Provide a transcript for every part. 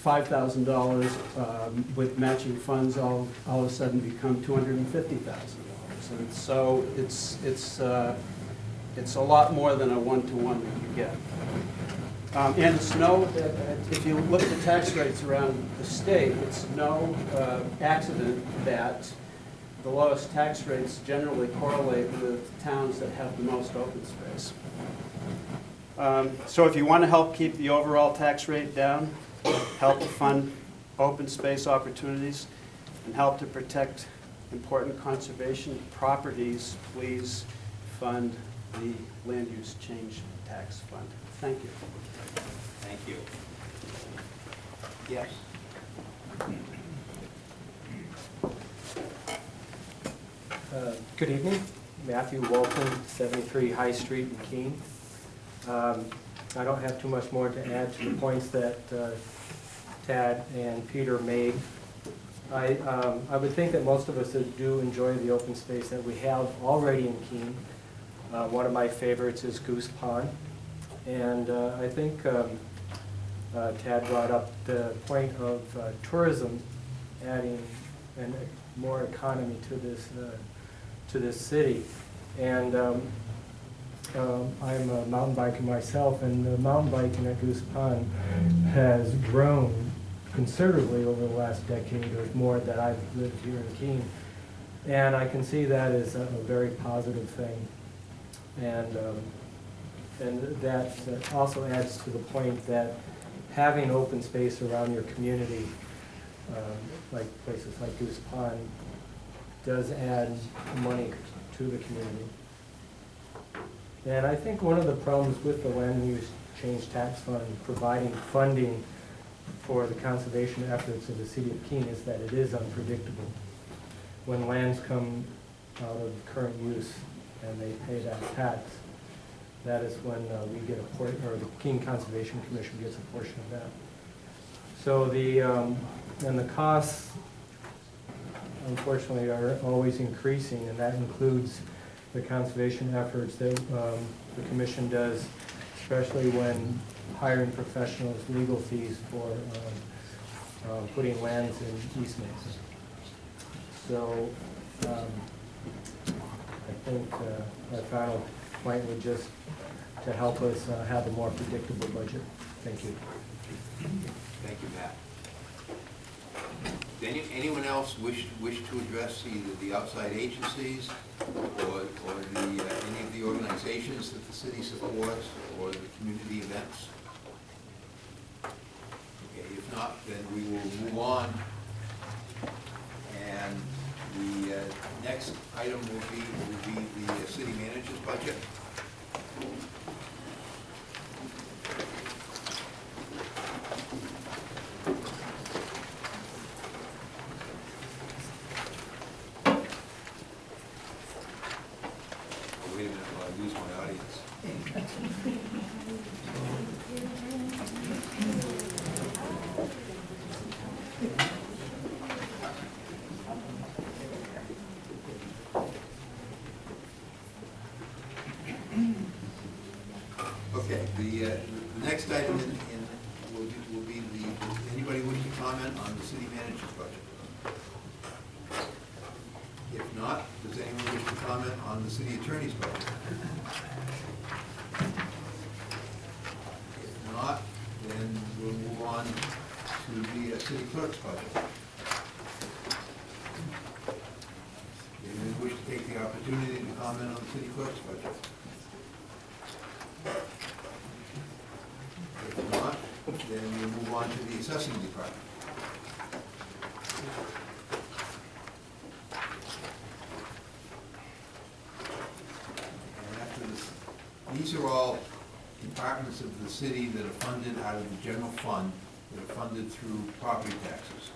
$5,000 with matching funds all of a sudden become $250,000. And so it's a lot more than a one-to-one that you get. And it's if you look at the tax rates around the state, it's no accident that the lowest tax rates generally correlate with towns that have the most open space. So if you want to help keep the overall tax rate down, help to fund open space opportunities, and help to protect important conservation properties, please fund the land use change tax fund. Thank you. Thank you. Yes. Good evening. Matthew Walton, 73 High Street in Keene. I don't have too much more to add to the points that Tad and Peter made. I would think that most of us do enjoy the open space that we have already in Keene. One of my favorites is Goose Pond. And I think Tad brought up the point of tourism adding more economy to this city. And I'm a mountain biker myself, and the mountain biking at Goose Pond has grown considerably over the last decade or more that I've lived here in Keene. And I can see that as a very positive thing. And that also adds to the point that having open space around your community, like places like Goose Pond, does add money to the community. And I think one of the problems with the land use change tax fund providing funding for the conservation efforts of the city of Keene is that it is unpredictable. When lands come out of current use and they pay that tax, that is when we get a portion, or the Keene Conservation Commission gets a portion of that. So and the costs, unfortunately, are always increasing, and that includes the conservation efforts that the commission does, especially when hiring professionals, legal fees for putting lands in easements. So I think our final point would just to help us have a more predictable budget. Thank you. Thank you, Matt. Does anyone else wish to address either the outside agencies or any of the organizations that the city supports or the community events? Okay, if not, then we will move on. And the next item will be the city manager's budget. Wait a minute while I lose my audience. Okay, the next item will be anybody wish to comment on the city manager's budget? If not, does anyone wish to comment on the city attorney's budget? If not, then we'll move on to the city clerk's budget. Anyone wish to take the opportunity to comment on the city clerk's budget? If not, then we'll move on to the assessing department. These are all departments of the city that are funded out of the general fund, that are funded through property taxes.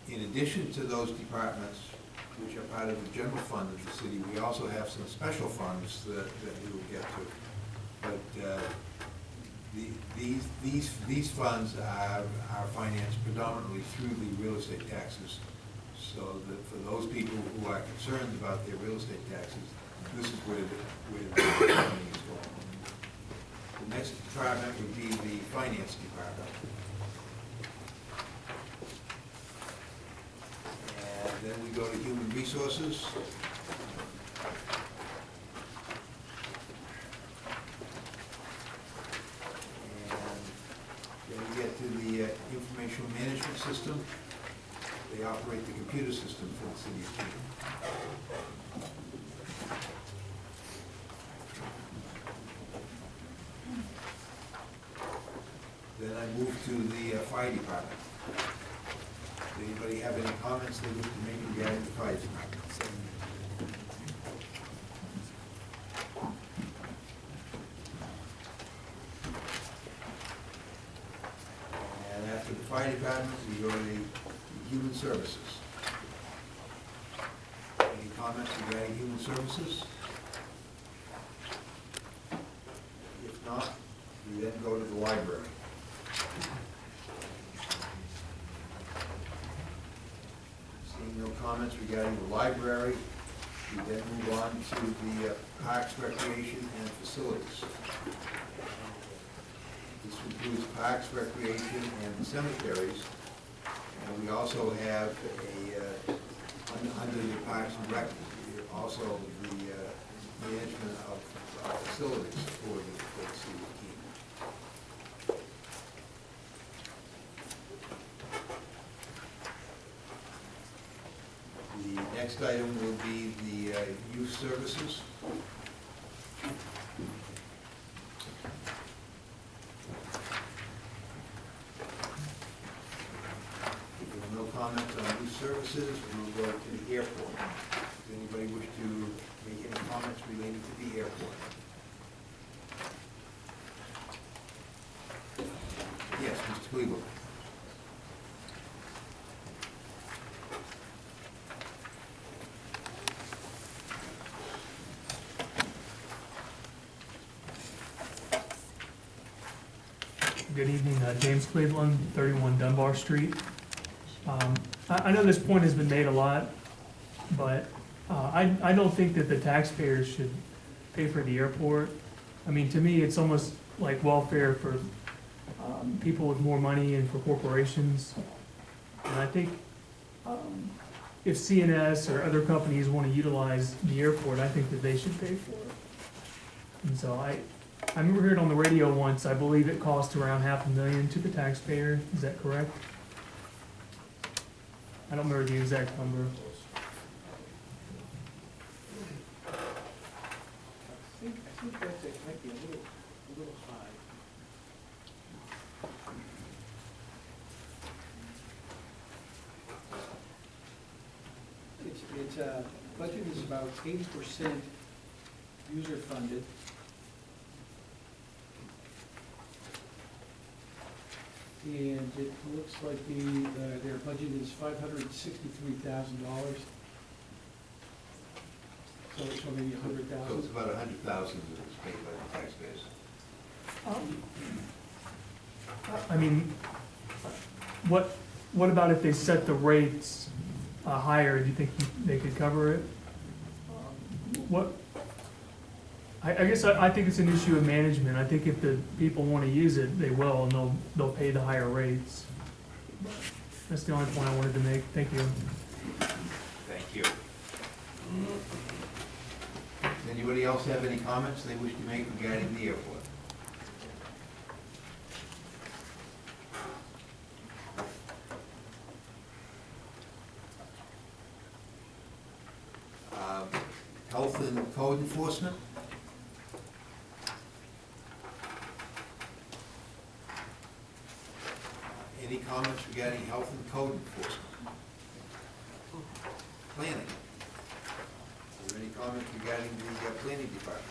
In addition to those departments, which are part of the general fund of the city, we also have some special funds that we will get to. But these funds are financed predominantly through the real estate taxes. So that for those people who are concerned about their real estate taxes, this is where the money is going. The next department would be the finance department. we go to human resources. And then we get to the informational management system. They operate the computer system for the city of Keene. Then I move to the fire department. Does anybody have any comments they wish to make regarding the fire department? And after the fire department, we go to the human services. Any comments regarding human services? If not, we then go to the library. Seeing no comments regarding the library, we then move on to the parks, recreation, and facilities. This includes parks, recreation, and cemeteries. And we also have a, under the parks and rec, also the management of facilities for the city of Keene. The next item will be the youth services. If there are no comments on youth services, we'll go to the airport. Does anybody wish to make any comments related to the airport? Yes, Mr. Greenwald. Good evening, James Cleveland, 31 Dunbar Street. I know this point has been made a lot, but I don't think that the taxpayers should pay for the airport. I mean, to me, it's almost like welfare for people with more money and for corporations. And I think if CNS or other companies want to utilize the airport, I think that they should pay for it. And so I remember hearing on the radio once, I believe it cost around $500,000 to the taxpayer. Is that correct? I don't remember the exact number. I think that it might be a little high. It's budget is about 80% user funded. And it looks like their budget is $563,000. So maybe So it's $100,000. about $100,000 that's paid by the taxpayers. I mean, what about if they set the rates higher? Do you think they could cover it? I guess I think it's an issue of management. I think if the people want to use it, they will, and they'll pay the higher rates. That's the only point I wanted to make. Thank you. Thank you. Does anybody else have any comments they wish to make regarding the airport? Health and code enforcement? Any comments regarding health and code enforcement? Planning? Are there any comments regarding the planning department?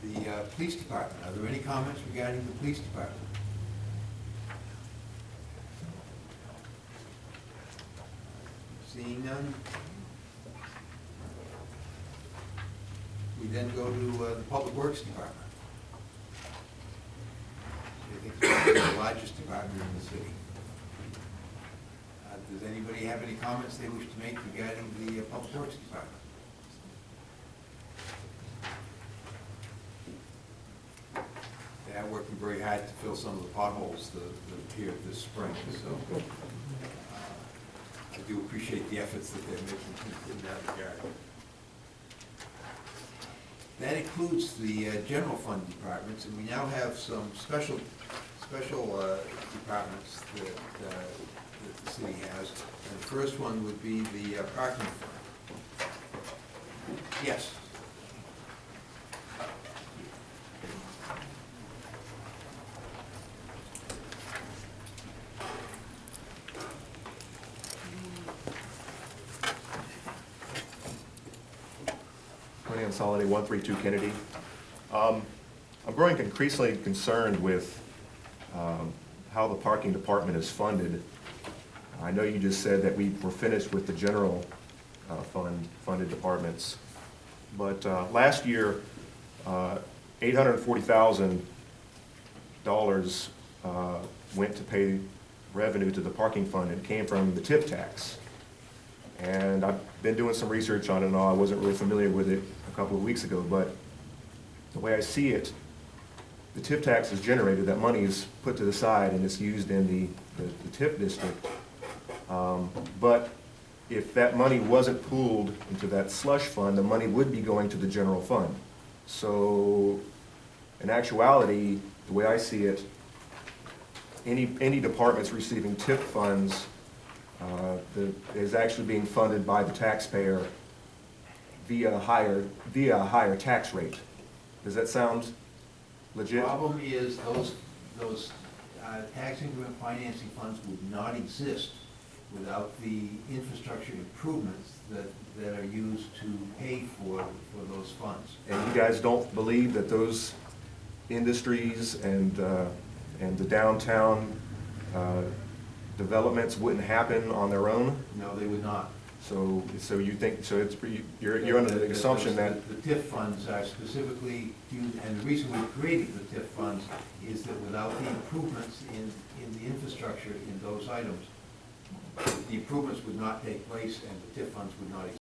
The police department, are there any comments regarding the police department? Seeing none? We then go to the Public Works Department. I think it's the largest department in the city. Does anybody have any comments they wish to make regarding the Public Works Department? They are working very hard to fill some of the potholes that appeared this spring, so I do appreciate the efforts that they're making in that regard. That includes the general fund departments, and we now have some special departments that the city has. And the first one would be the parking fund. Yes? Consolidated 132 Kennedy. I'm growing increasingly concerned with how the parking department is funded. I know you just said that we were finished with the general funded departments, but last year, $840,000 went to pay revenue to the parking fund, and it came from the tip tax. And I've been doing some research on it and all. I wasn't really familiar with it a couple of weeks ago, but the way I see it, the tip tax is generated, that money is put to the side and it's used in the tip district. But if that money wasn't pooled into that slush fund, the money would be going to the general fund. So in actuality, the way I see it, any departments receiving tip funds is actually being funded by the taxpayer via a higher tax rate. Does that sound legit? The problem is those tax increment financing funds would not exist without the infrastructure improvements that are used to pay for those funds. And you guys don't believe that those industries and the downtown developments wouldn't happen on their own? No, they would not. So you think, so it's, you're under the assumption that... The TIF funds are specifically used, and the reason we created the TIF funds is that without the improvements in the infrastructure in those items, the improvements would not take place and the TIF funds would not exist.